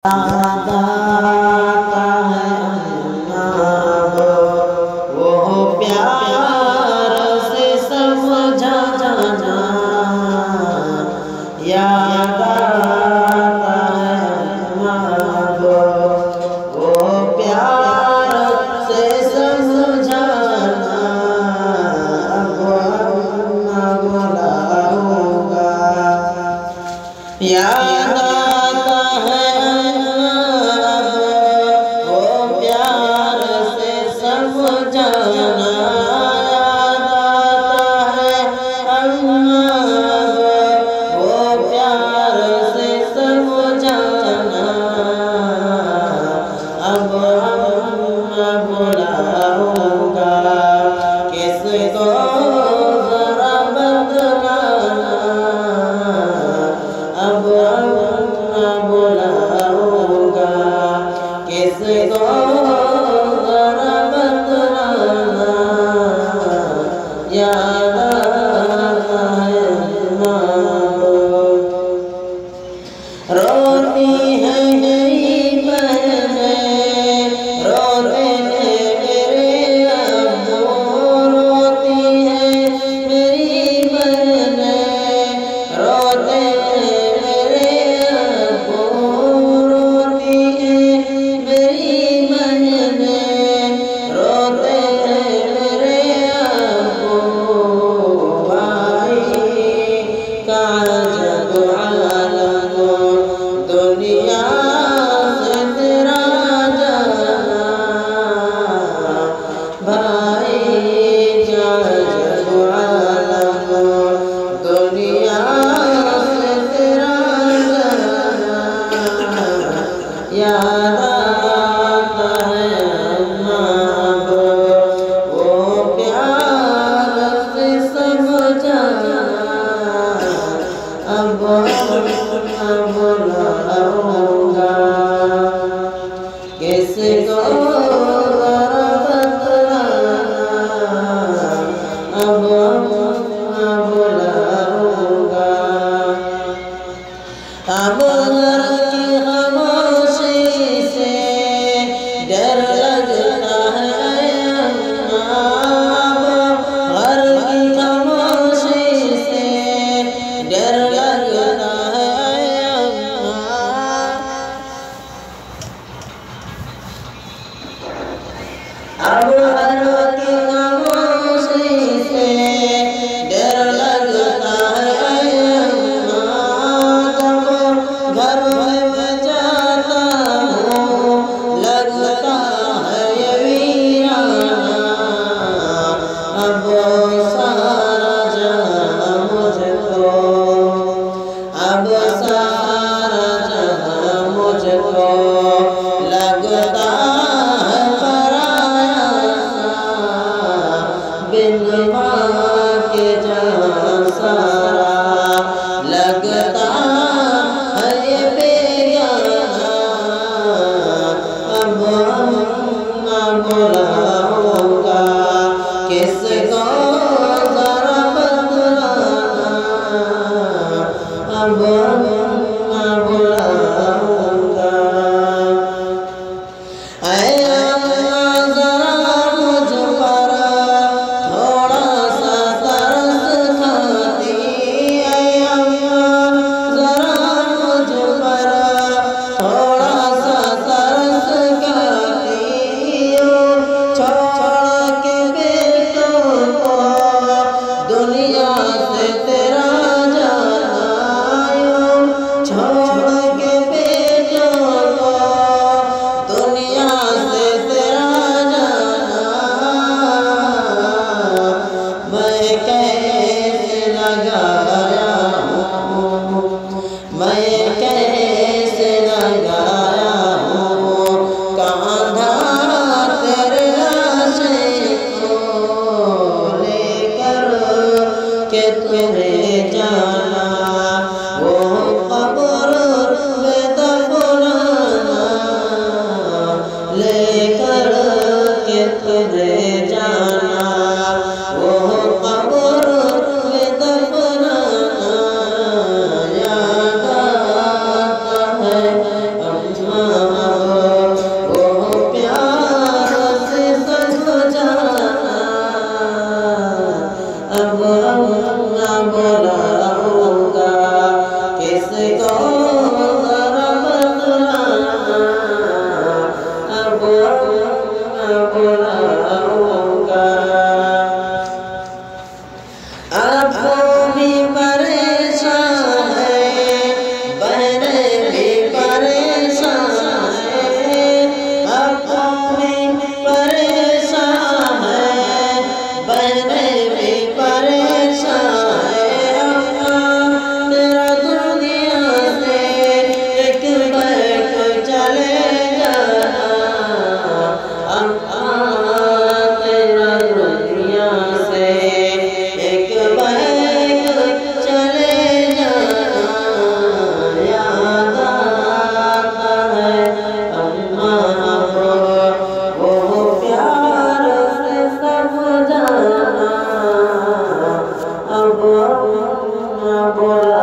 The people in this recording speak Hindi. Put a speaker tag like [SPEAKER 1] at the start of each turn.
[SPEAKER 1] दाता है अल्लाह, वो प्यार से समझा जाना। या दाता है अल्लाह, वो प्यार से समझाना। अब अल्लाह बुलाऊंगा। या रोती है मेरी बहनें, रोते हैं मेरे अब्बू। रोती है मेरी बहनें, रोते हैं मेरे अब्बू। रोती है मेरी बहनें, रोते हैं मेरे अब्बू। भाई का जग आलम दुनिया से तेरा जाना। भाई क्या जग आलम दुनिया से तेरा जाना। याद आता है अम्मा, वो प्यार से समझाना। अब बुलाऊंगा किसको ज़रा बतलाना। अब बुलाऊंगा। अब घर की खामोशी से डर लगता है अम्मा। घर की खामोशी से डर लगता है अम्मा। अब घर की खामोशी से डर लगता है अम्मा। जब घर में जाता हूँ लगता है ये वीराना। अब सारा जहां मुझको, अब सारा जहां मुझको लगता है पराया सा। बिन माँ के जहाँ सारा लगता है ये बेगाना। अब बुलाऊंगा किसको ज़रा बतलाना। अब बुलाऊंगा। अब बोला